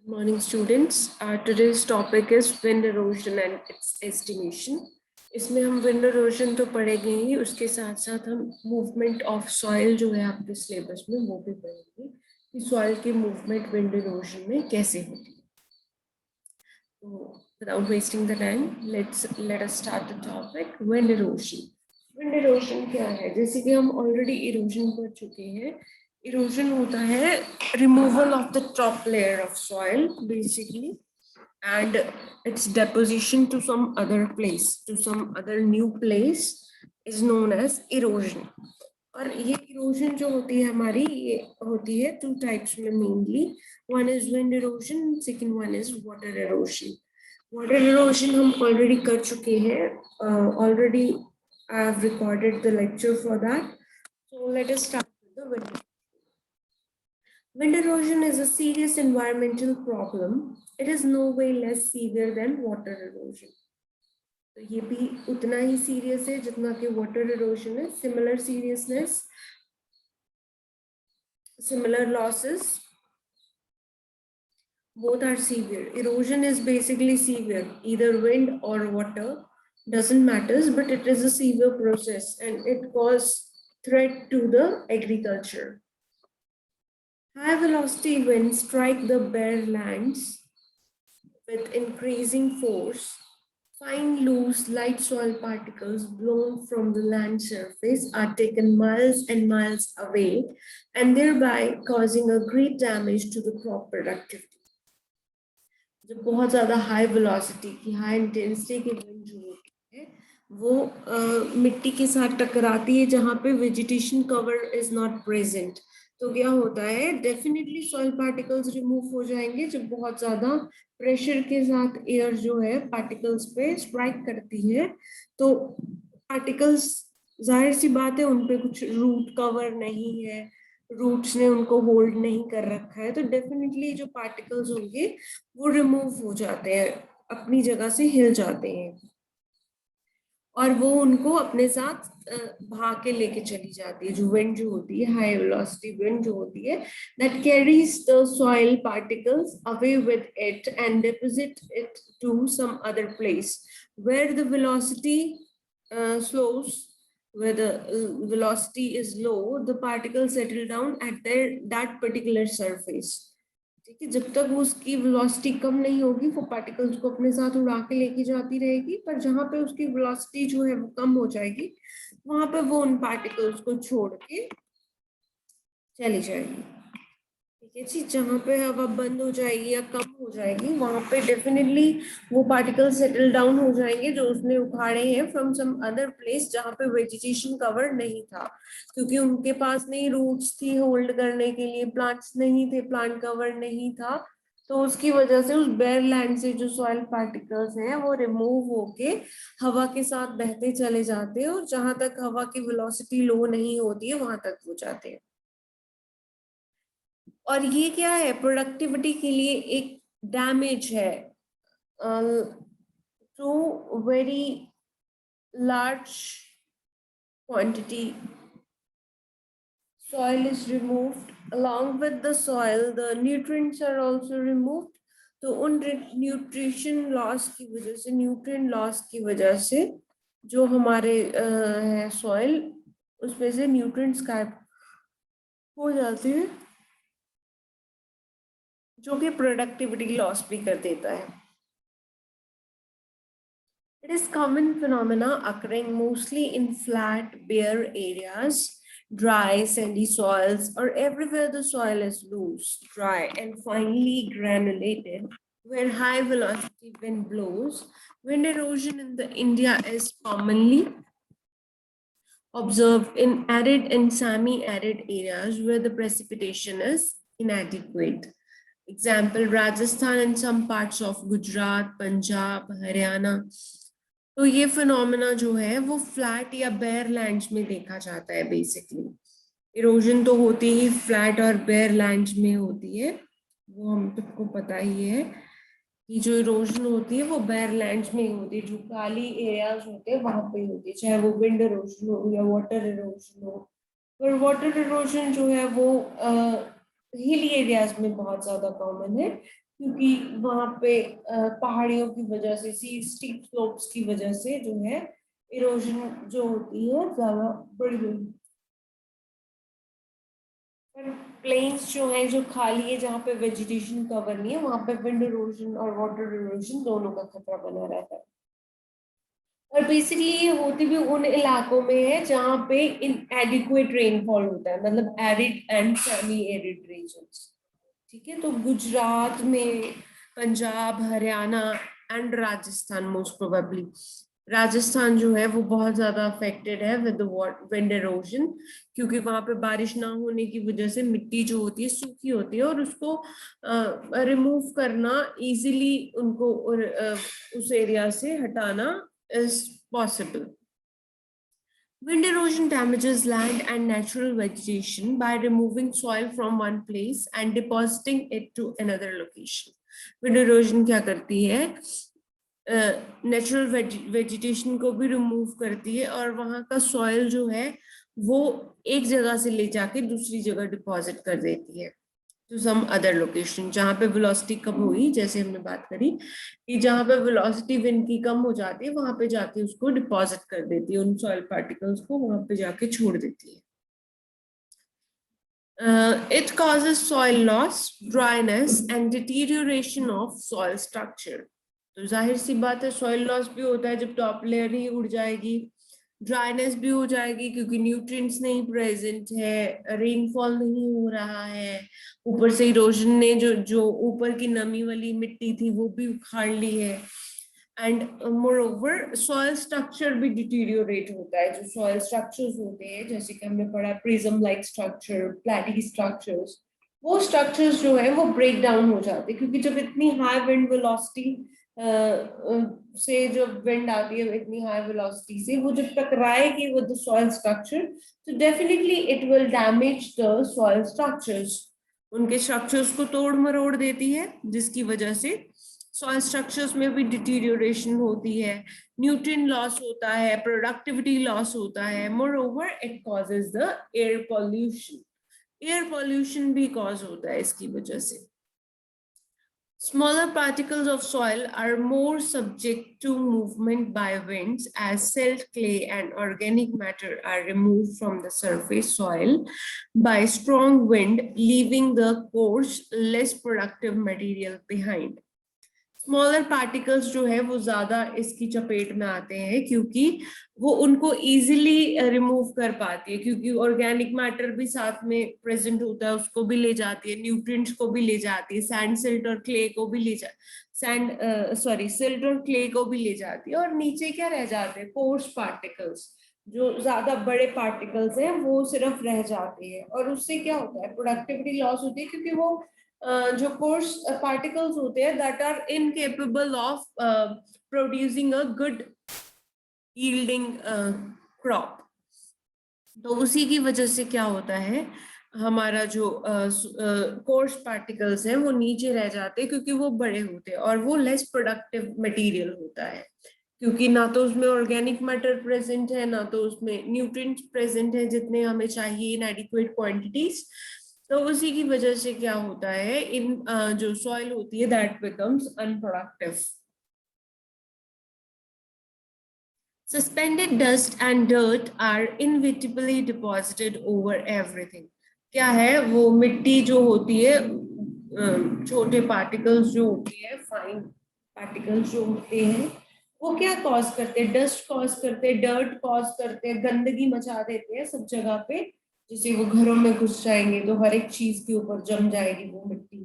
Morning students. Today's topic is wind erosion and its estimation. इसमें हम wind erosion तो पढ़ेंगे ही, उसके साथ साथ हम movement of soil जो है आपके syllabus में वो भी पढ़ेंगे कि soil की movement wind erosion में कैसे होती है. So without wasting the time, let us start the topic. Wind erosion. Wind erosion क्या है? जैसे कि हम already erosion पढ़ चुके हैं. Erosion होता है removal of the top layer of soil basically and its deposition to some other place, to some other new place is known as erosion. और ये erosion जो होती है हमारी, ये होती है two types में mainly. One is wind erosion, second one is water erosion. Water erosion हम already कर चुके हैं. Already I have recorded the lecture for that. So let us start with the wind. Wind erosion is a serious environmental problem. It is no way less severe than water erosion. तो ये भी उतना ही serious है जितना कि water erosion है. Similar seriousness, similar losses. Both are severe. Erosion is basically severe. Either wind or water doesn't matter, but it is a severe process and it causes threat to the agriculture. High velocity winds strike the bare lands with increasing force. Fine, loose, light soil particles blown from the land surface are taken miles and miles away and thereby causing a great damage to the crop productivity. जब बहुत ज़्यादा high velocity की, high intensity की wind जो होती है वो मिट्टी के साथ टकराती है जहाँ पे vegetation cover is not present, तो क्या होता है, डेफिनेटली सॉइल पार्टिकल्स रिमूव हो जाएंगे. जब बहुत ज़्यादा प्रेशर के साथ एयर जो है पार्टिकल्स पे स्ट्राइक करती है तो पार्टिकल्स, जाहिर सी बात है, उन पे कुछ रूट कवर नहीं है, रूट्स ने उनको होल्ड नहीं कर रखा है, तो डेफिनेटली जो पार्टिकल्स होंगे वो रिमूव हो जाते हैं, अपनी जगह से हिल जाते हैं और वो उनको अपने साथ भाग के लेके चली जाती है. जो विंड जो होती है, हाई वेलोसिटी विंड जो होती है, that carries the soil particles away with it and deposit it to some other place where the velocity slows. Where the velocity is low, the particles settle down at that particular surface. ठीक है, जब तक उसकी velocity कम नहीं होगी वो particles को अपने साथ उड़ा के लेके जाती रहेगी, पर जहां पे उसकी वेलोसिटी जो है वो कम हो जाएगी वहां पे वो उन पार्टिकल्स को छोड़ के चली जाएगी. ठीक है जी, जहाँ पे हवा बंद हो जाएगी या कम हो जाएगी वहां पे डेफिनेटली वो पार्टिकल्स सेटल डाउन हो जाएंगे जो उसने उखाड़े हैं फ्रॉम सम अदर प्लेस जहाँ पे वेजिटेशन कवर नहीं था, क्योंकि उनके पास नहीं रूट्स थी होल्ड करने के लिए, प्लांट्स नहीं थे, प्लांट कवर नहीं था, तो उसकी वजह से उस बेयर लैंड से जो सॉइल पार्टिकल्स हैं वो रिमूव होके हवा के साथ बहते चले जाते हैं और जहां तक हवा की वेलोसिटी लो नहीं होती है वहां तक वो जाते हैं. और ये क्या है, प्रोडक्टिविटी के लिए एक डैमेज है. To very large quantity soil is removed, along with the soil the nutrients are also removed. तो उन न्यूट्रिशन लॉस की वजह से, न्यूट्रिएंट लॉस की वजह से जो हमारे है सॉइल, उसमें से न्यूट्रिएंट्स गायब हो जाते हैं जो कि प्रोडक्टिविटी लॉस भी कर देता है. It is common phenomena occurring mostly in flat, bare areas, dry, sandy soils, or everywhere the soil is loose, dry, and finely granulated, where high velocity wind blows. Wind erosion in the India is commonly observed in arid and semi-arid areas where the precipitation is inadequate. Example, Rajasthan and some parts of Gujarat, Punjab, Haryana. तो ये phenomena जो है वो flat या bear lands में देखा जाता है. बेसिकली इरोजन तो होती ही फ्लैट और बेयर लैंड्स में होती है, वो हम सबको पता ही है कि जो इरोजन होती है वो बेयर लैंड्स में ही होती है, जो काली एरियाज होते हैं वहां पे होती है, चाहे वो विंड इरोजन हो या वाटर इरोजन हो. पर वाटर इरोजन जो है वो हिली एरियाज में बहुत ज्यादा कॉमन है, क्योंकि वहां पे पहाड़ियों की वजह से, सी स्टीप स्लोप्स की वजह से जो है इरोजन जो होती है ज्यादा बढ़ गई। पर प्लेन्स जो है, जो खाली है, जहाँ पे वेजिटेशन कवर नहीं है, वहां पे विंड इरोजन और वाटर इरोजन दोनों का खतरा बना रहता है। और बेसिकली ये होती भी उन इलाकों में है जहाँ पे इनएडिक्वेट रेनफॉल होता है, मतलब arid and semi arid regions. ठीक है, तो गुजरात में, Punjab, Haryana and Rajasthan most probably, Rajasthan जो है वो बहुत ज्यादा अफेक्टेड है विद विंड एरोजन, क्योंकि वहां पे बारिश ना होने की वजह से मिट्टी जो होती है सूखी होती है, और उसको रिमूव करना इजीली उनको उस एरिया से हटाना is possible. Wind erosion damages land and natural vegetation by removing soil from one place and depositing it to another location. Wind erosion क्या करती है? नेचुरल वेजिटेशन को भी रिमूव करती है, और वहां का सॉइल जो है वो एक जगह से ले जाके दूसरी जगह डिपॉजिट कर देती है टू सम अदर लोकेशन, जहाँ पे वेलोसिटी कम हुई, जैसे हमने बात करी कि जहाँ पे वेलोसिटी विंड की कम हो जाती है वहां पे जाके उसको डिपॉजिट कर देती है, उन सॉइल पार्टिकल्स को वहां पे जाके छोड़ देती है। It causes soil loss, dryness and deterioration of soil structure. तो जाहिर सी बात है सॉइल लॉस भी होता है जब टॉप लेयर ही उड़ जाएगी, ड्राइनेस भी हो जाएगी क्योंकि न्यूट्रिएंट्स नहीं प्रेजेंट है, रेनफॉल नहीं हो रहा है, ऊपर से इरोजन ने जो जो ऊपर की नमी वाली मिट्टी थी वो भी उखाड़ ली है, एंड मोरओवर सॉइल स्ट्रक्चर भी डिटीरियोरेट होता है। जो सॉइल स्ट्रक्चर्स होते हैं, जैसे कि हमने पढ़ा प्रिज्म लाइक स्ट्रक्चर, प्लेटी स्ट्रक्चर्स, वो स्ट्रक्चर्स जो है वो ब्रेक डाउन हो जाते हैं, क्योंकि जब इतनी हाई विंड वेलोसिटी से जब विंड आती है इतनी हाई वेलोसिटी से, वो जब टकराएगी विद द सॉइल स्ट्रक्चर, तो definitely it will damage the soil structures, उनके स्ट्रक्चर्स को तोड़ मरोड़ देती है, जिसकी वजह से सॉइल स्ट्रक्चर्स में भी डिटीरियोरेशन होती है, न्यूट्रिएंट लॉस होता है, प्रोडक्टिविटी लॉस होता है, more over it causes the air pollution, air pollution भी कॉज होता है इसकी वजह से। Smaller particles of soil are more subject to movement by winds as silt, clay, and organic matter are removed from the surface soil by strong wind, leaving the coarse, less productive material behind. Smaller particles जो है वो ज्यादा इसकी चपेट में आते हैं, क्योंकि वो उनको इजीली रिमूव कर पाती है, क्योंकि ऑर्गेनिक मैटर भी साथ में प्रेजेंट होता है, उसको भी ले जाती है, न्यूट्रिएंट्स को भी ले जाती है, सैंड सिल्ट और क्ले को भी ले जा सैंड सॉरी सिल्ट और क्ले को भी ले जाती है, और नीचे क्या रह जाते हैं? कोर्स पार्टिकल्स, जो ज्यादा बड़े पार्टिकल्स हैं वो सिर्फ रह जाते हैं, और उससे क्या होता है? प्रोडक्टिविटी लॉस होती है, क्योंकि वो जो कोर्स पार्टिकल्स होते हैं that are incapable of producing a good yielding crop, तो उसी की वजह से क्या होता है, हमारा जो कोर्स पार्टिकल्स हैं वो नीचे रह जाते हैं, क्योंकि वो बड़े होते हैं और वो लेस प्रोडक्टिव मटेरियल होता है, क्योंकि ना तो उसमें ऑर्गेनिक मैटर प्रेजेंट है, ना तो उसमें न्यूट्रिएंट्स प्रेजेंट है जितने हमें चाहिए इन एडिक्वेट क्वांटिटीज। तो उसी की वजह से क्या होता है, इन जो सॉइल होती है that becomes unproductive. Suspended dust and dirt are inevitably deposited over everything. क्या है वो? मिट्टी जो होती है, छोटे पार्टिकल्स जो होते हैं, फाइन पार्टिकल्स जो होते हैं, वो क्या कॉज करते हैं? डस्ट कॉज करते हैं, डर्ट कॉज करते हैं, गंदगी मचा देते हैं सब जगह पे। जैसे वो घरों में घुस जाएंगे तो हर एक चीज के ऊपर जम जाएगी वो मिट्टी,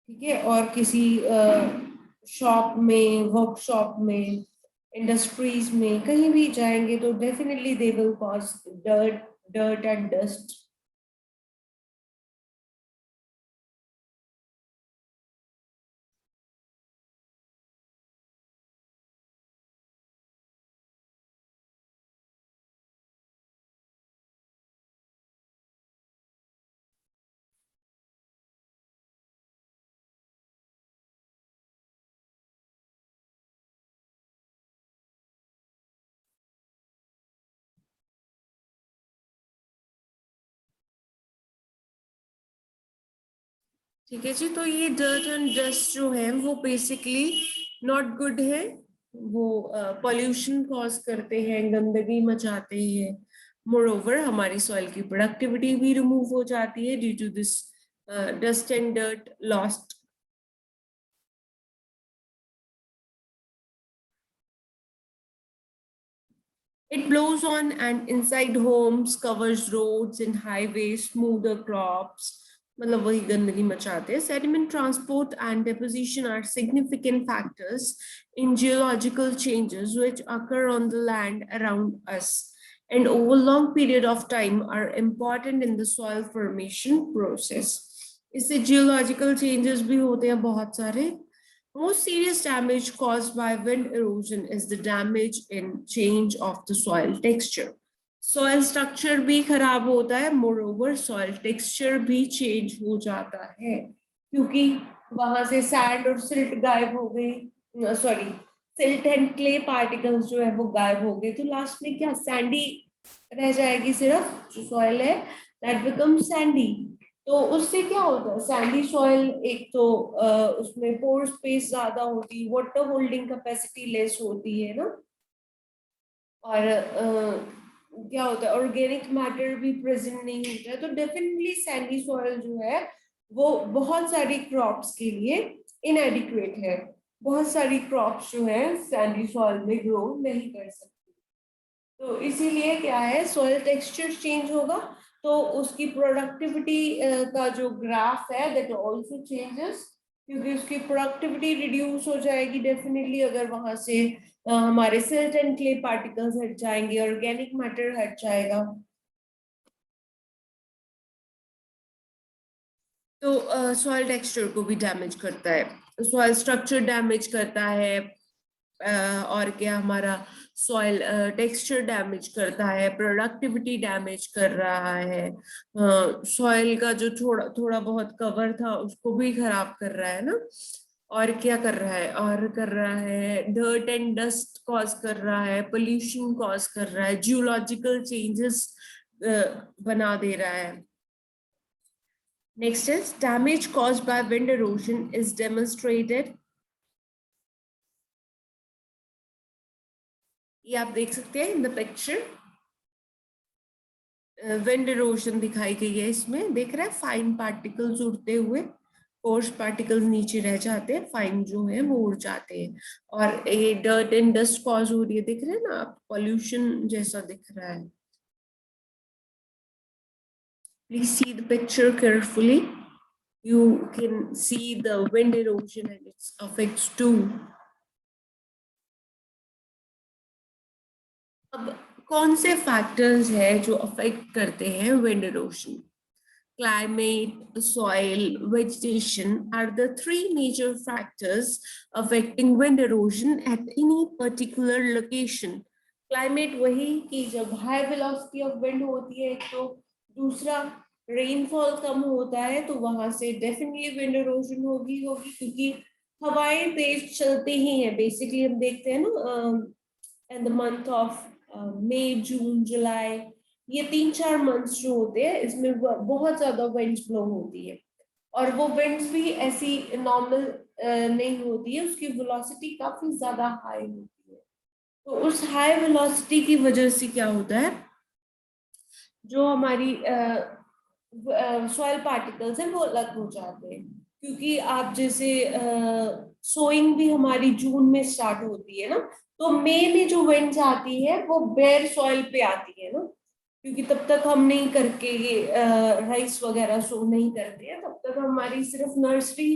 ठीक है, और किसी शॉप में, वर्कशॉप में, इंडस्ट्रीज में कहीं भी जाएंगे तो definitely they will cause dirt, dirt and dust. ठीक है जी। तो ये डर्ट एंड डस्ट जो है वो बेसिकली नॉट गुड है, वो पॉल्यूशन कॉज करते हैं, गंदगी मचाते हैं। मोर ओवर हमारी सॉइल की प्रोडक्टिविटी भी रिमूव हो जाती है due to this dust and dirt lost. It blows on and inside homes, covers roads and highways, smoother crops. मतलब वही गंदगी मचाते हैं. Sediment transport and deposition are significant factors in geological changes which occur on the land around us and over long period of time are important in the soil formation process. इससे geological changes भी होते हैं बहुत सारे. Most serious damage caused by wind erosion is the damage in change of the soil texture. Soil structure भी खराब होता है, moreover soil texture भी change हो जाता है क्योंकि वहां से sand और silt गायब हो गई, sorry, silt and clay particles जो है वो गायब हो गए, तो लास्ट में क्या sandy रह जाएगी, सिर्फ जो soil है that becomes sandy. तो उससे क्या होता है, सैंडी सॉइल एक तो उसमें पोर स्पेस ज्यादा होती है, वाटर होल्डिंग कैपेसिटी लेस होती है ना, और क्या होता है ऑर्गेनिक मैटर भी प्रेजेंट नहीं होता है, तो डेफिनेटली सैंडी सॉइल जो है वो बहुत सारी क्रॉप्स के लिए इनएडिक्वेट है. बहुत सारी क्रॉप्स जो है सैंडी सॉइल में ग्रो नहीं कर सकती. तो इसीलिए क्या है, सॉइल टेक्सचर चेंज होगा तो उसकी प्रोडक्टिविटी का जो ग्राफ है दैट आल्सो चेंजेस, क्योंकि उसकी प्रोडक्टिविटी रिड्यूस हो जाएगी डेफिनेटली अगर वहां से हमारे सिल्ट एंड क्ले पार्टिकल्स हट जाएंगे, ऑर्गेनिक मैटर हट जाएगा. तो सॉइल टेक्सचर को भी डैमेज करता है, सॉइल स्ट्रक्चर डैमेज करता है, और क्या हमारा सॉइल टेक्सचर डैमेज करता है, प्रोडक्टिविटी डैमेज कर रहा है, सॉइल का जो थोड़ा थोड़ा बहुत कवर था उसको भी खराब कर रहा है ना, और क्या कर रहा है, और कर रहा है डर्ट एंड डस्ट कॉज कर रहा है, पोल्यूशन कॉज कर रहा है, जियोलॉजिकल चेंजेस बना दे रहा है. Next is damage caused by wind erosion is demonstrated. ये आप देख सकते हैं in the picture, wind erosion दिखाई गई है इसमें, देख रहे हैं फाइन पार्टिकल्स उड़ते हुए, कोर्स पार्टिकल्स नीचे रह जाते हैं, फाइन जो है वो उड़ जाते हैं, और ये डर्ट एंड डस्ट कॉज हो रही है, दिख रहे हैं ना आप, पॉल्यूशन जैसा दिख रहा है. Please see the picture carefully, you can see the wind erosion and its effects too. अब कौन से फैक्टर्स है जो अफेक्ट करते हैं wind erosion? Climate, soil, vegetation are the three major factors affecting wind erosion at any particular location. Climate वही कि जब high velocity of wind होती है, तो दूसरा रेनफॉल कम होता है, तो वहां से डेफिनेटली विंड इरोजन होगी होगी क्योंकि हवाएं तेज चलती ही हैं. बेसिकली हम देखते हैं ना in the month of May, June, July, ये 3-4 मंथ्स जो होते हैं इसमें बहुत ज्यादा विंड्स ब्लो होती है, और वो विंड्स भी ऐसी नॉर्मल नहीं होती है, उसकी वेलोसिटी काफी ज्यादा हाई होती है. तो उस हाई वेलोसिटी की वजह से क्या होता है, जो हमारी सॉइल पार्टिकल्स हैं वो अलग हो जाते हैं, क्योंकि आप जैसे सोइंग भी हमारी जून में स्टार्ट होती है ना, तो मई में जो विंड्स आती है वो बेयर सॉइल पे आती है ना, क्योंकि तब तक हम नहीं करके ये राइस वगैरह सो नहीं करते हैं, तब तक हमारी सिर्फ नर्सरी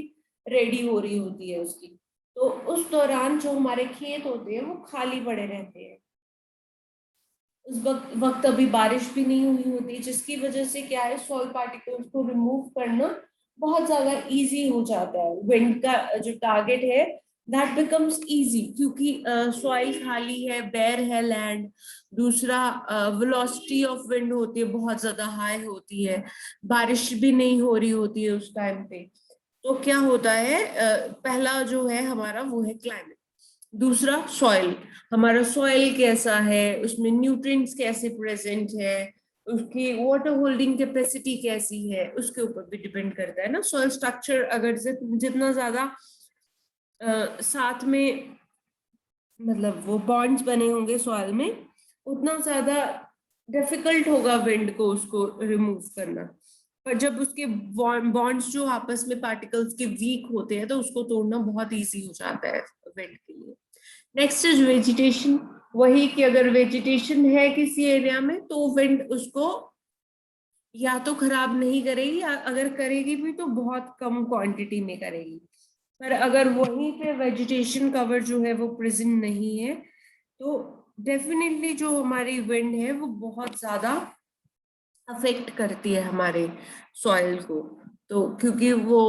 रेडी हो रही होती है उसकी. तो उस दौरान जो हमारे खेत होते हैं वो खाली पड़े रहते हैं, उस वक्त अभी बारिश भी नहीं हुई होती, जिसकी वजह से क्या है, सॉइल पार्टिकल्स को रिमूव करना बहुत ज्यादा इजी हो जाता है. विंड का जो टारगेट है दैट बिकम्स इजी, क्योंकि सॉइल खाली है, बेयर है लैंड. दूसरा वेलोसिटी ऑफ विंड होती है बहुत ज्यादा हाई होती है, बारिश भी नहीं हो रही होती है उस टाइम पे. तो क्या होता है, पहला जो है हमारा वो है क्लाइमेट. दूसरा सॉइल, हमारा सॉइल कैसा है, उसमें न्यूट्रिएंट्स कैसे प्रेजेंट है, उसकी वाटर होल्डिंग कैपेसिटी कैसी है, उसके ऊपर भी डिपेंड करता है ना। सॉइल स्ट्रक्चर अगर जितना ज्यादा साथ में मतलब वो बॉन्ड्स बने होंगे सॉइल में, उतना ज्यादा डिफिकल्ट होगा विंड को उसको रिमूव करना। पर जब उसके बॉन्ड्स जो आपस में पार्टिकल्स के वीक होते हैं तो उसको तोड़ना बहुत इजी हो जाता है विंड के लिए। Next is vegetation. वही कि अगर वेजिटेशन है किसी एरिया में तो विंड उसको या तो खराब नहीं करेगी, या अगर करेगी भी तो बहुत कम क्वांटिटी में करेगी। पर अगर वहीं पे वेजिटेशन कवर जो है वो प्रेजेंट नहीं है तो डेफिनेटली जो हमारी विंड है वो बहुत ज्यादा अफेक्ट करती है हमारे सॉइल को। तो क्योंकि वो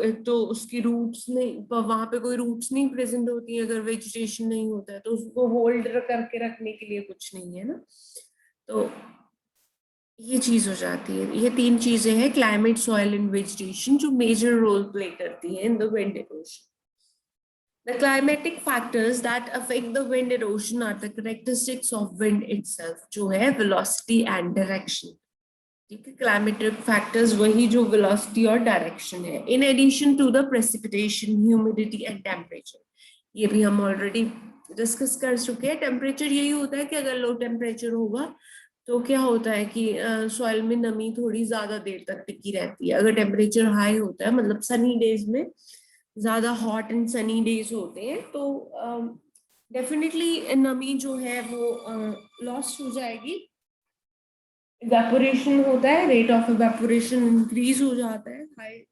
एक तो उसकी रूट्स नहीं, वहां पे कोई रूट्स नहीं प्रेजेंट होती है, अगर वेजिटेशन नहीं होता है तो उसको होल्ड करके रखने के लिए कुछ नहीं है ना। तो ये चीज हो जाती है। ये तीन चीजें हैं, क्लाइमेट, सॉइल एंड वेजिटेशन, जो मेजर रोल प्ले करती है in the wind erosion. The climatic factors that affect the wind erosion are the characteristics of wind itself, जो है velocity and direction। ठीक है, क्लाइमेटिक फैक्टर्स वही जो वेलोसिटी और डायरेक्शन है, in addition to the precipitation, humidity and temperature. ये भी हम ऑलरेडी डिस्कस कर चुके हैं। टेम्परेचर यही होता है कि अगर लो टेम्परेचर होगा तो क्या होता है कि सॉइल में नमी थोड़ी ज्यादा देर तक टिकी रहती है। अगर टेम्परेचर हाई होता है, मतलब सनी डेज में ज्यादा हॉट एंड सनी डेज होते हैं, तो डेफिनेटली नमी जो है वो लॉस्ट हो जाएगी। इवेपोरेशन होता है, रेट ऑफ इवेपोरेशन इंक्रीज हो जाता है हाई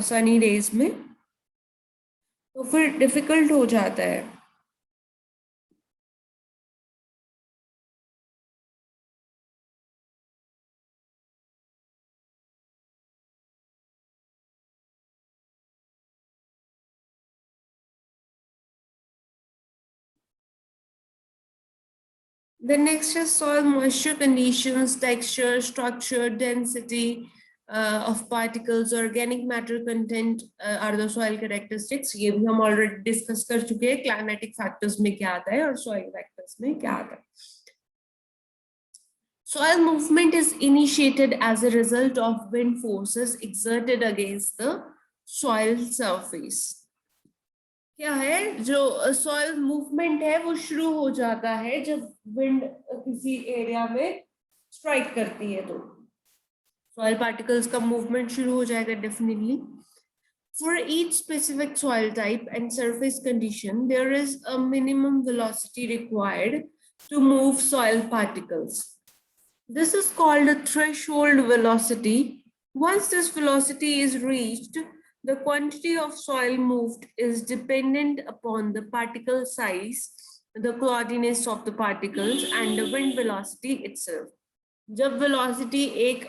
सनी डेज में, तो फिर डिफिकल्ट हो जाता है। The next is soil moisture conditions, texture, structure, density of particles, organic matter content are the soil characteristics। ये भी हम already discuss कर चुके हैं, climatic factors में क्या आता है और soil factors में क्या आता है। Soil movement is initiated as a result of wind forces exerted against the soil surface। क्या है जो सॉइल मूवमेंट है वो शुरू हो जाता है जब विंड किसी एरिया में स्ट्राइक करती है, तो सॉइल पार्टिकल्स का मूवमेंट शुरू हो जाएगा definitely. For each specific soil type and surface condition, there is a minimum velocity required to move soil particles. This is called a threshold velocity. Once this velocity is reached, the quantity of soil moved is dependent upon the particle size, the cloudiness of the particles, and the wind velocity itself. जब velocity एक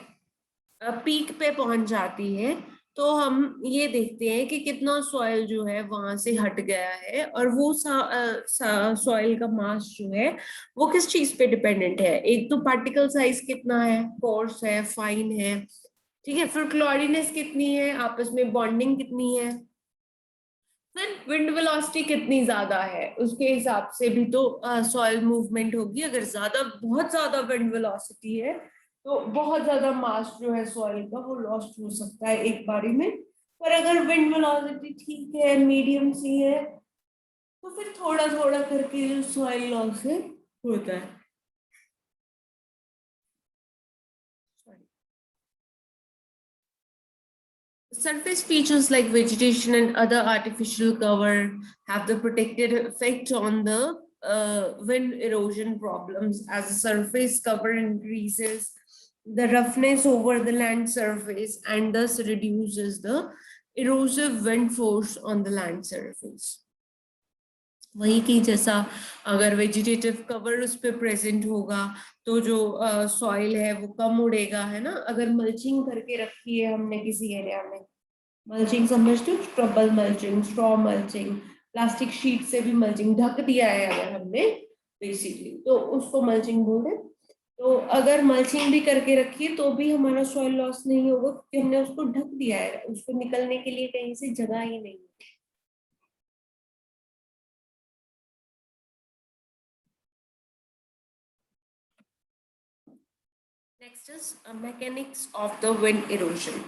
peak पे पहुंच जाती है तो हम ये देखते हैं कि कितना सॉइल जो है वहां से हट गया है, और वो सॉइल का मास जो है वो किस चीज पे डिपेंडेंट है। एक तो पार्टिकल साइज कितना है, कोर्स है, फाइन है, ठीक है, फिर क्लॉरीनेस कितनी है, आपस में बॉन्डिंग कितनी है, फिर विंड वेलोसिटी कितनी ज्यादा है, उसके हिसाब से भी तो सॉइल मूवमेंट होगी। अगर ज्यादा बहुत ज्यादा विंड वेलोसिटी है तो बहुत ज्यादा मास जो है सॉइल का वो लॉस्ट हो सकता है एक बारी में। पर अगर विंड वेलोसिटी ठीक है, मीडियम सी है, तो फिर थोड़ा थोड़ा करके जो सॉइल लॉस है होता है। Surface features like vegetation and other artificial cover have the protected effect on the wind erosion problems. As the surface cover increases, the roughness over the land surface and thus reduces the erosive wind force on the land surface. वही कि जैसा अगर vegetative cover उस पर present होगा तो जो soil है वो कम उड़ेगा, है ना। अगर मल्चिंग करके रखी है हमने किसी एरिया में, मल्चिंग समझते हो, trouble mulching, straw mulching, plastic sheet से भी मल्चिंग ढक दिया है अगर हमने बेसिकली, तो उसको मल्चिंग बोलते हैं। तो अगर मल्चिंग भी करके रखिए तो भी हमारा सॉइल लॉस नहीं होगा क्योंकि हमने उसको ढक दिया है, उसको निकलने के लिए कहीं से जगह ही नहीं है। Next is mechanics of the wind erosion.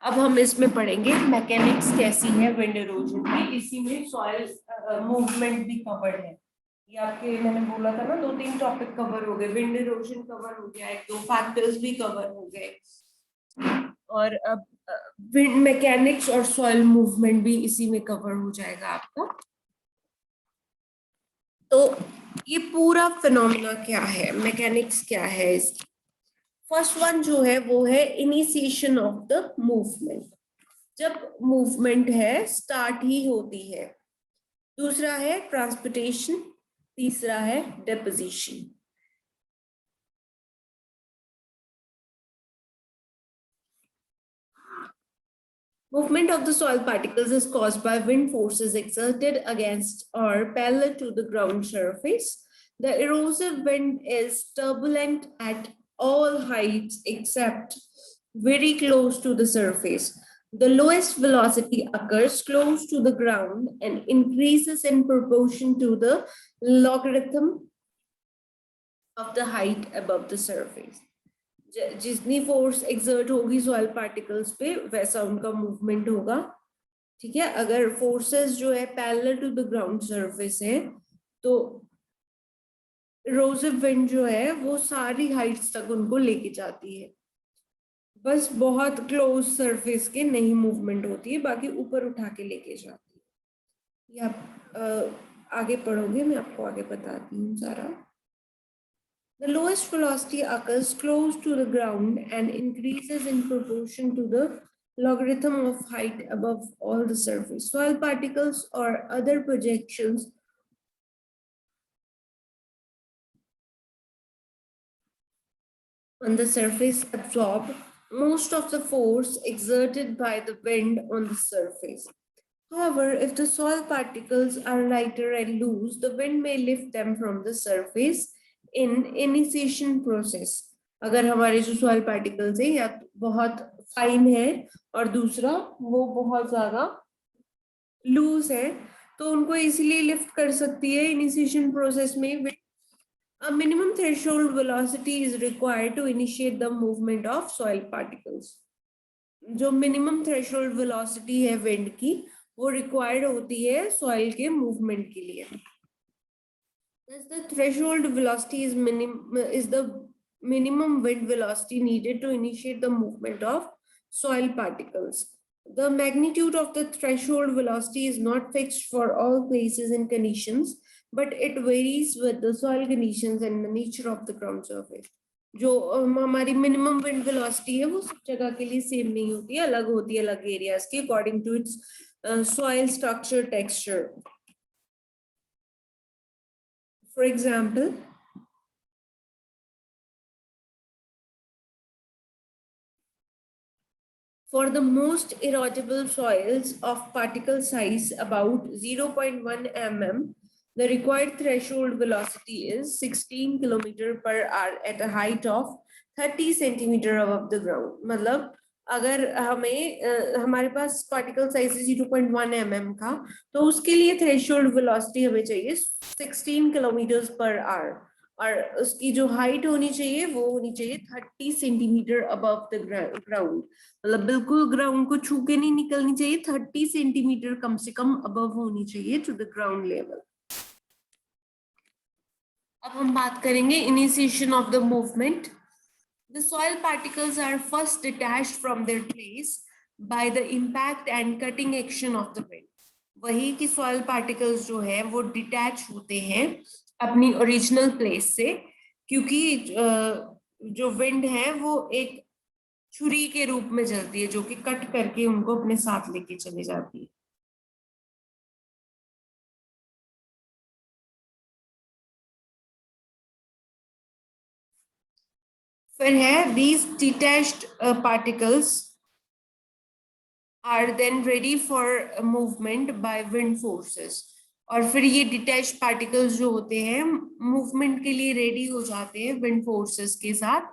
अब हम इसमें पढ़ेंगे मैकेनिक्स कैसी है विंड इरोजन की। इसी में सॉइल मूवमेंट भी कवर्ड है। ये आपके मैंने बोला था ना 2-3 टॉपिक कवर हो गए, विंड इरोजन कवर हो गया, 1-2 फैक्टर्स भी कवर हो गए, और अब विंड मैकेनिक्स और सॉइल मूवमेंट भी इसी में कवर हो जाएगा आपका। तो ये पूरा फिनोमेना क्या है, मैकेनिक्स क्या है इसकी। फर्स्ट वन जो है वो है इनिशिएशन ऑफ द मूवमेंट, जब मूवमेंट है स्टार्ट ही होती है। दूसरा है ट्रांसपोर्टेशन, तीसरा है deposition. Movement of the soil particles is caused by wind forces exerted against or parallel to the ground surface. The erosive wind is turbulent at all heights except very close to the surface. The lowest velocity occurs close to the ground and increases in proportion to the logarithm of the height above the surface. जितनी force exert होगी soil particles पे वैसा उनका movement होगा। ठीक है, अगर forces जो है parallel to the ground surface है तो इरोसिव विंड जो है वो सारी हाइट्स तक उनको लेके जाती है, बस बहुत क्लोज सरफेस के नहीं मूवमेंट होती है, बाकी ऊपर उठा के लेके जाती है। ये आप आगे पढ़ोगे, मैं आपको आगे बताती हूँ सारा। The lowest velocity occurs close to the ground and increases in proportion to the logarithm of height above all the surface. Soil particles or other projections on the surface absorb most of the force exerted by the wind on the surface. However, if the soil particles are lighter and loose, the wind may lift them from the surface in initiation process. अगर हमारे जो soil particles है या बहुत fine है और दूसरा वो बहुत ज्यादा लूज है तो उनको इजीली लिफ्ट कर सकती है इनिशिएशन प्रोसेस में। A minimum threshold velocity is required to initiate the movement of soil particles. जो मिनिमम थ्रेशोल्ड वेलोसिटी है विंड की वो रिक्वायर्ड होती है सॉइल के मूवमेंट के लिए। Thus the threshold velocity is the minimum wind velocity needed to initiate the movement of soil particles. The magnitude of the threshold velocity is not fixed for all places and conditions, but it varies with the soil conditions and the nature of the ground surface. जो हमारी minimum wind velocity है वो सब जगह के लिए same नहीं होती है, अलग होती है अलग एरियाज की according to its soil structure texture. For example, for the most erodible soils of particle size about 0.1 mm, the required threshold velocity is 16 km/h at a height of 30 centimeter above the ground. मतलब अगर हमें हमारे पास particle size 0.1 mm का तो उसके लिए threshold velocity हमें चाहिए 16 km/h और उसकी जो हाइट होनी चाहिए वो होनी चाहिए 30 सेंटीमीटर अबव द ग्राउंड। मतलब बिल्कुल ग्राउंड को छू के नहीं निकलनी चाहिए, 30 सेंटीमीटर कम से कम अबव होनी चाहिए टू द ग्राउंड लेवल। अब हम बात करेंगे initiation of the movement. The soil particles are first detached from their place by the impact and cutting action of the wind. वही कि soil particles जो है वो डिटैच होते हैं अपनी ओरिजिनल प्लेस से, क्योंकि जो विंड है वो एक छुरी के रूप में चलती है जो कि कट करके उनको अपने साथ लेके चली जाती है। फिर है these detached particles are then ready for movement by wind forces. और फिर ये डिटैच पार्टिकल्स जो होते हैं मूवमेंट के लिए रेडी हो जाते हैं विंड फोर्सेस के साथ।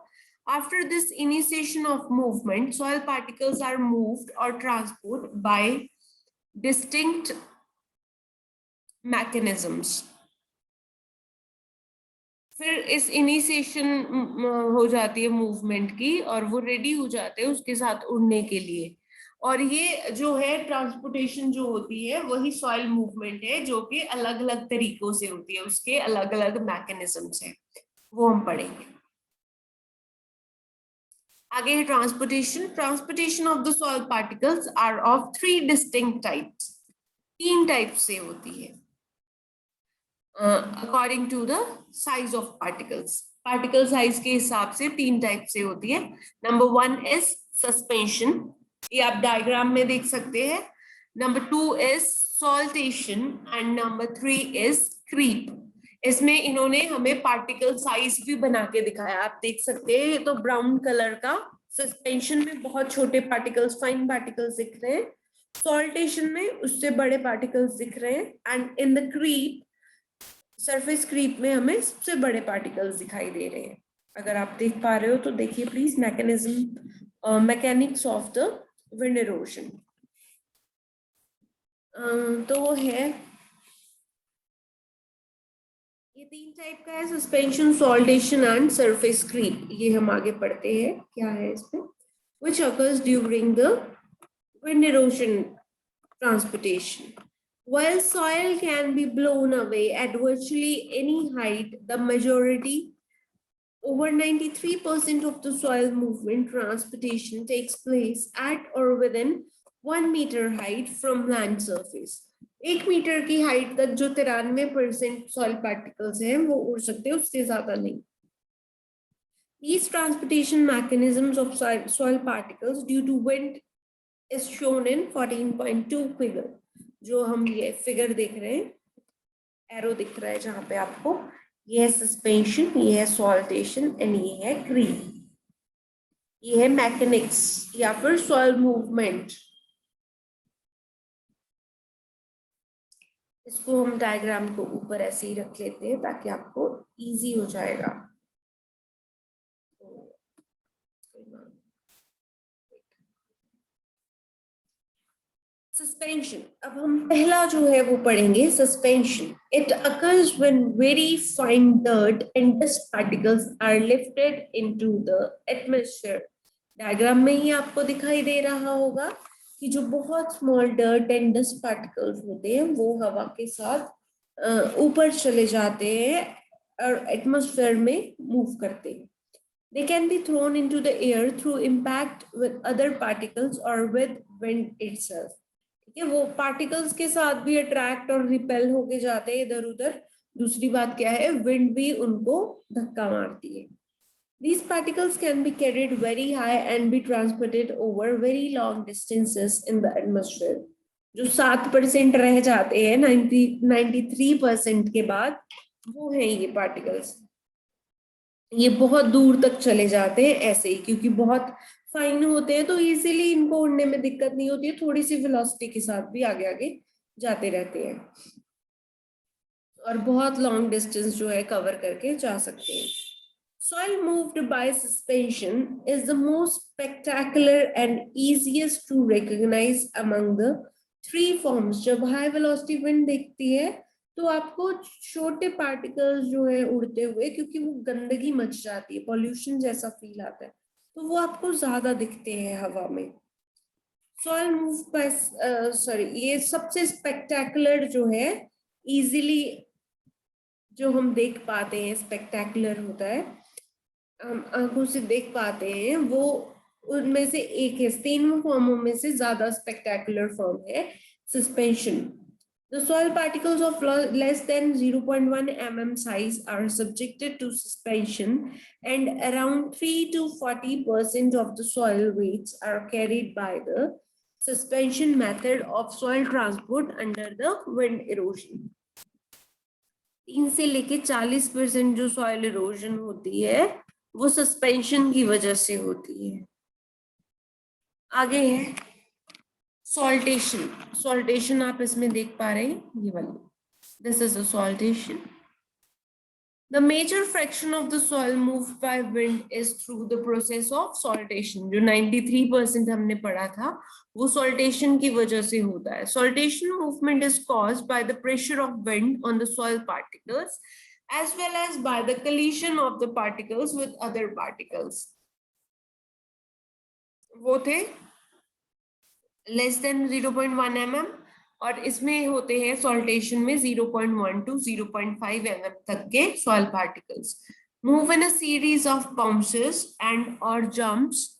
After this initiation of movement, soil particles are moved or transported by distinct mechanisms. फिर इस इनिशिएशन हो जाती है मूवमेंट की और वो रेडी हो जाते हैं उसके साथ उड़ने के लिए। और ये जो है ट्रांसपोर्टेशन जो होती है वही सॉइल मूवमेंट है, जो कि अलग अलग तरीकों से होती है, उसके अलग अलग मैकेनिज्म्स हैं, वो हम पढ़ेंगे। आगे है transportation. Transportation of the soil particles are of 3 distinct types. 3 type से होती है according to the size of particles. Particle size के हिसाब से 3 टाइप से होती है। नंबर 1 इज सस्पेंशन, ये आप डायग्राम में देख सकते हैं। Number 2 is saltation and number 3 is creep. इसमें इन्होंने हमें पार्टिकल साइज भी बना के दिखाया, आप देख सकते हैं। ये तो ब्राउन कलर का, सस्पेंशन में बहुत छोटे पार्टिकल्स, फाइन पार्टिकल्स दिख रहे हैं, सॉल्टेशन में उससे बड़े पार्टिकल्स दिख रहे हैं, and in the creep, surface creep में हमें सबसे बड़े पार्टिकल्स दिखाई दे रहे हैं। अगर आप देख पा रहे हो तो देखिए please, mechanics of the wind erosion. तो वो है, ये 3 टाइप का है, suspension, saltation and surface creep. ये हम आगे पढ़ते हैं क्या है इसमें। which occurs during the wind erosion transportation. While soil can be blown away at virtually any height, the majority, over 93% of the soil movement transportation takes place at or within 1 meter height from land surface. 1 metre की height तक जो 93% soil particles हैं वो उड़ सकते हैं, उससे ज्यादा नहीं। These transportation mechanisms of soil particles due to wind is shown in 14.2 figure। जो हम ये फिगर देख रहे हैं, एरो दिख रहा है जहां पे आपको, ये है सस्पेंशन, ये है सॉल्टेशन एंड ये है क्रीप। ये है मैकेनिक्स या फिर सॉइल मूवमेंट। इसको हम डायग्राम को ऊपर ऐसे ही रख लेते हैं ताकि आपको इजी हो जाएगा। सस्पेंशन, अब हम पहला जो है वो पढ़ेंगे, suspension. It occurs when very fine dirt and dust particles are lifted into the atmosphere. Diagram में ही आपको दिखाई दे रहा होगा कि जो बहुत small dirt and dust particles होते हैं वो हवा के साथ ऊपर चले जाते हैं और एटमॉस्फेयर में मूव करते हैं। They can be thrown into the air through impact with other particles or with wind itself। ठीक है, वो पार्टिकल्स के साथ भी अट्रैक्ट और रिपेल होके जाते हैं इधर उधर। दूसरी बात क्या है, विंड भी उनको धक्का मारती है। These particles can be carried very high and be transported over very long distances in the atmosphere। जो 7% रह जाते हैं 93% के बाद, वो है ये पार्टिकल्स। ये बहुत दूर तक चले जाते हैं ऐसे ही, क्योंकि बहुत फाइन होते हैं तो इजीली इनको उड़ने में दिक्कत नहीं होती है, थोड़ी सी वेलोसिटी के साथ भी आगे आगे जाते रहते हैं और बहुत लॉन्ग डिस्टेंस जो है कवर करके जा सकते हैं। Soil moved by suspension is the most spectacular and easiest to recognize among the 3 forms। जब हाई वेलोसिटी विंड दिखती है तो आपको छोटे पार्टिकल्स जो है उड़ते हुए, क्योंकि वो गंदगी मच जाती है, पॉल्यूशन जैसा फील आता है, तो वो आपको ज्यादा दिखते हैं हवा में। सॉइल मूव बाय, ये सबसे स्पेक्टेकुलर जो है, इजीली जो हम देख पाते हैं, स्पेक्टेकुलर होता है, हम आंखों से देख पाते हैं, वो उनमें से एक है। 3 फॉर्मों में से ज्यादा स्पेक्टेकुलर फॉर्म है suspension. The soil particles of less than 0.1 mm size are subjected to suspension, and around 3 to 40% of the soil weights are carried by the suspension method of soil transport under the wind erosion। 3 से लेके 40% जो soil erosion होती है वो suspension की वजह से होती है। आगे है सॉल्टेशन। सॉल्टेशन आप इसमें देख पा रहे हैं, ये वाली, this is a saltation. The major fraction of the soil moved by wind is through the process of saltation। जो 93% हमने पढ़ा था वो saltation की वजह से होता है। Saltation movement is caused by the pressure of wind on the soil particles as well as by the collision of the particles with other particles. वो थे less than 0.1 mm और इसमें होते हैं सॉल्टेशन में 0.1 to 0.5 mm तक के soil particles. Move in a series of bounces and or jumps.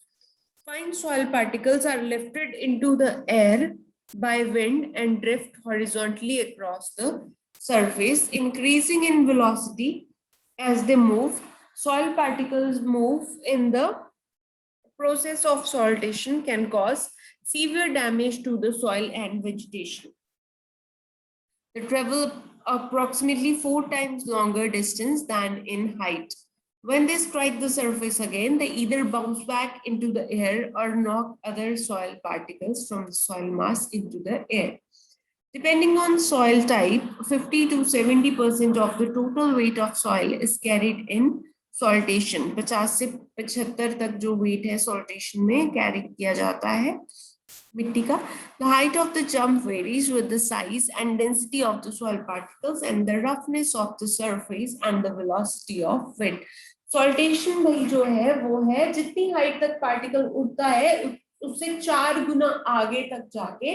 Fine soil particles are lifted into the air by wind and drift horizontally across the surface, increasing in velocity as they move. Soil particles move in the process of saltation can cause severe damage to the soil and vegetation. They travel approximately 4 times longer distance than in height. When they strike the surface again, they either bounce back into the air or knock other soil particles from the soil mass into the air. Depending on soil type, 50 to 70% of the total weight of soil is carried in saltation. 50 से 75 तक जो weight है saltation में carry किया जाता है मिट्टी का. The height of the jump varies with the size and density of the soil particles and the roughness of the surface and the velocity of wind. Saltation भाई जो है वो है जितनी height तक particle उड़ता है उससे 4 गुना आगे तक जाके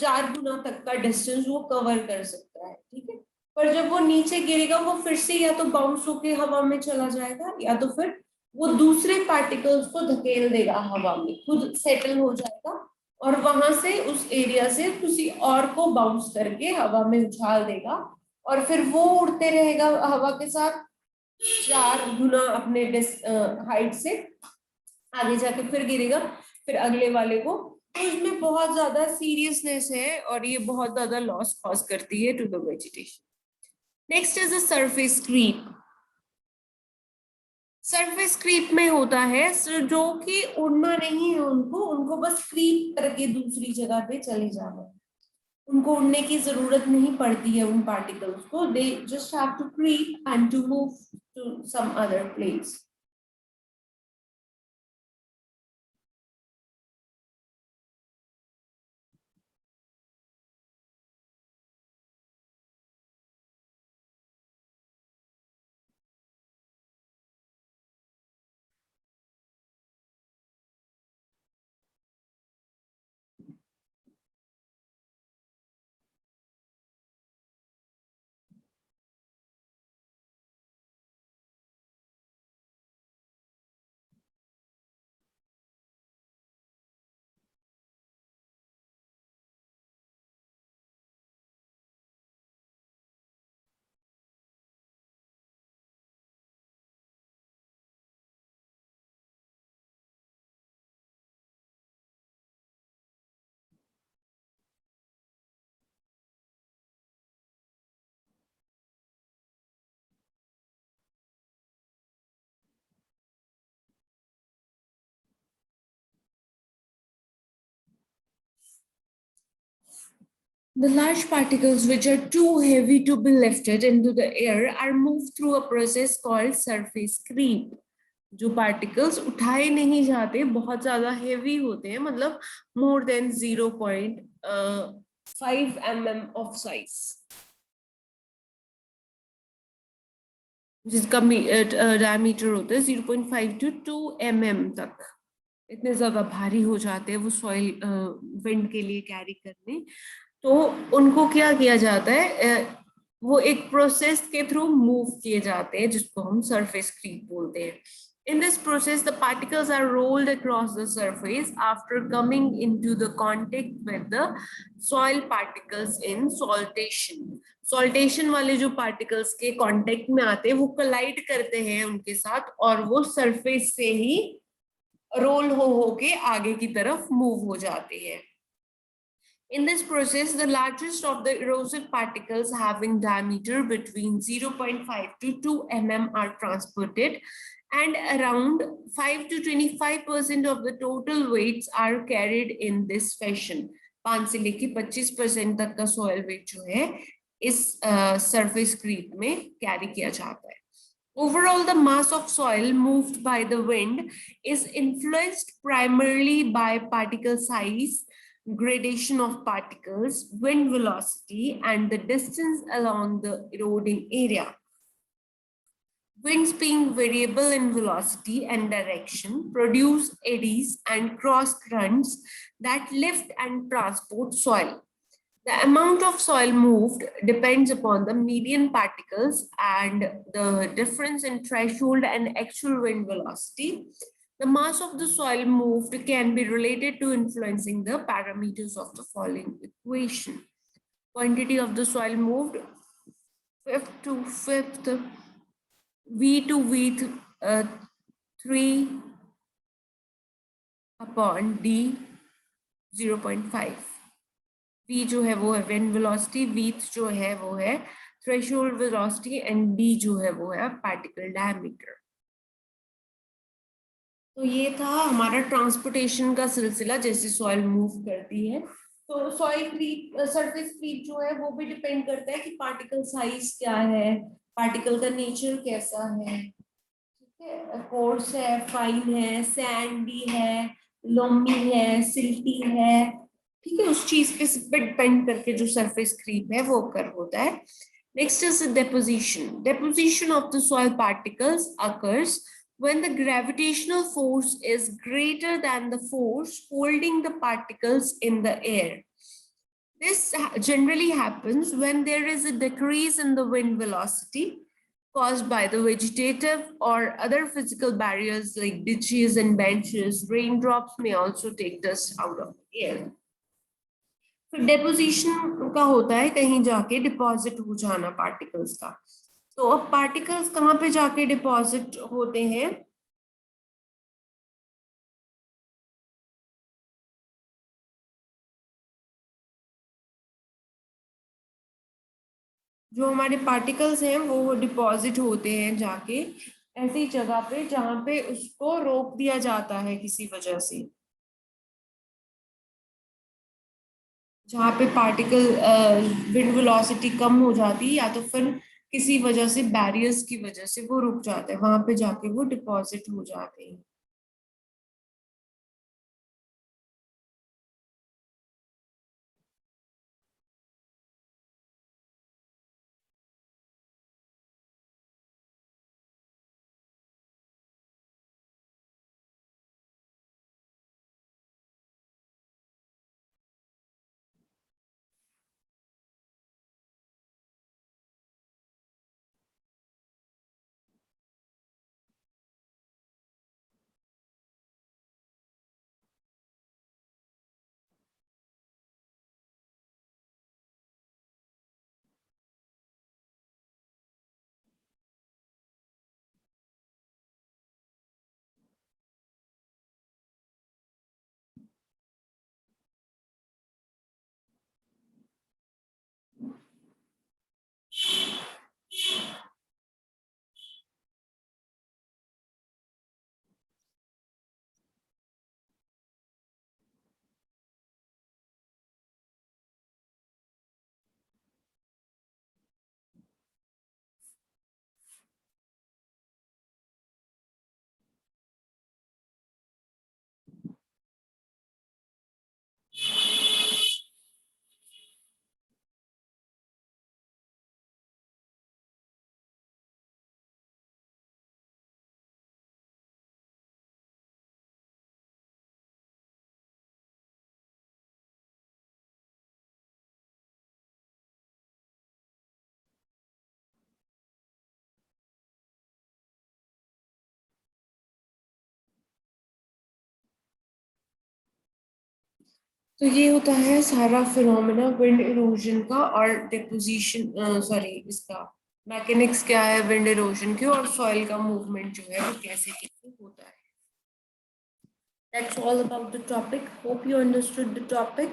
4 गुना तक का डिस्टेंस वो कवर कर सकता है. ठीक है, पर जब वो नीचे गिरेगा वो फिर से या तो बाउंस होके हवा में चला जाएगा या तो फिर वो दूसरे पार्टिकल्स को धकेल देगा हवा में, खुद सेटल हो जाएगा और वहां से उस एरिया से किसी और को बाउंस करके हवा में उछाल देगा और फिर वो उड़ते रहेगा हवा के साथ 4 गुना अपने हाइट से आगे जाके फिर गिरेगा फिर अगले वाले को. तो इसमें बहुत ज्यादा सीरियसनेस है और ये बहुत ज्यादा लॉस कॉज करती है to the vegetation. Next is the surface creep. Surface creep में होता है जो कि उड़ना नहीं है उनको बस क्रीप करके दूसरी जगह पे चले जाना है. उनको उड़ने की जरूरत नहीं पड़ती है उन पार्टिकल्स को. They just have to creep and to move to some other place. The large particles which are too heavy to be lifted into the air are moved through a process called surface creep. जो particles उठाए नहीं जाते बहुत ज्यादा heavy होते हैं मतलब more than 0.5 mm of size जिसका डायमीटर होता है 0.5 to 2 mm तक. इतने ज्यादा भारी हो जाते हैं वो सॉइल विंड के लिए कैरी करने. तो उनको क्या किया जाता है वो एक प्रोसेस के थ्रू मूव किए जाते हैं जिसको हम सरफेस क्रीप बोलते हैं. In this process, the particles are rolled across the surface after coming into the contact with the soil particles in saltation. Saltation वाले जो particles के contact में आते हैं वो collide करते हैं उनके साथ और वो surface से ही roll हो के आगे की तरफ move हो जाते हैं. In this process, the largest of the erosive particles having diameter between 0.5 to 2 mm are transported and around 5 to 25% of the total weights are carried in this fashion. 5 से लेके 25% तक का soil weight जो है इस surface creep में carry किया जाता है. Overall, the mass of soil moved by the wind is influenced primarily by particle size, gradation of particles, wind velocity, and the distance along the eroding area. Winds, being variable in velocity and direction, produce eddies and cross currents that lift and transport soil. The amount of soil moved depends upon the median particles and the difference in threshold and actual wind velocity. The mass of the soil moved can be related to influencing the parameters of the following equation. Quantity of the soil moved, fifth to fifth, V to V 3 upon D 0.5. V जो है वो है wind velocity, V जो है वो है threshold velocity and D जो है वो है particle diameter. तो ये था हमारा ट्रांसपोर्टेशन का सिलसिला, जैसे सॉइल मूव करती है. तो सॉइल क्रीप, सरफेस क्रीप जो है वो भी डिपेंड करता है कि पार्टिकल साइज क्या है, पार्टिकल का नेचर कैसा है. ठीक है, कोर्स है, फाइन है, सैंडी है, लोमी है, सिल्टी है. ठीक है, उस चीज पे डिपेंड करके जो सरफेस क्रीप है वो कर होता है. Next is deposition. Deposition of the soil particles occurs when the gravitational force is greater than the force holding the particles in the air. This generally happens when there is a decrease in the wind velocity caused by the vegetative or other physical barriers like ditches and benches. Raindrops may also take dust out of the air. फिर deposition का होता है कहीं जाके deposit हो जाना particles का. तो अब पार्टिकल्स कहाँ पे जाके डिपॉजिट होते हैं? जो हमारे पार्टिकल्स हैं वो डिपॉजिट होते हैं जाके ऐसी जगह पे जहां पे उसको रोक दिया जाता है किसी वजह से, जहाँ पे पार्टिकल विंड वेलोसिटी कम हो जाती है या तो फिर किसी वजह से बैरियर्स की वजह से वो रुक जाते हैं, वहां पे जाके वो डिपॉजिट हो जाते हैं. तो ये होता है सारा फिनोमेना विंड इरोजन का और डिपोजिशन, सॉरी इसका मैकेनिक्स क्या है विंड इरोजन के, और सॉइल का मूवमेंट जो है वो कैसे कैसे होता है. That's all about the topic. Hope you understood the topic.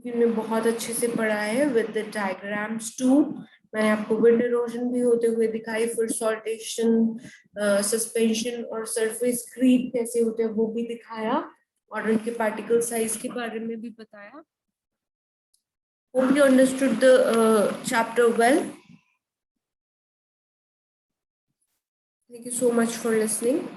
हमने बहुत अच्छे से पढ़ा है with the diagrams too. मैंने आपको विंड इरोजन भी होते हुए दिखाई, फिर सॉल्टेशन, सस्पेंशन और सरफेस क्रीप कैसे होते हैं वो भी दिखाया, और उनके पार्टिकल साइज के बारे में भी बताया. Hope you understood the chapter well. Thank you so much for listening.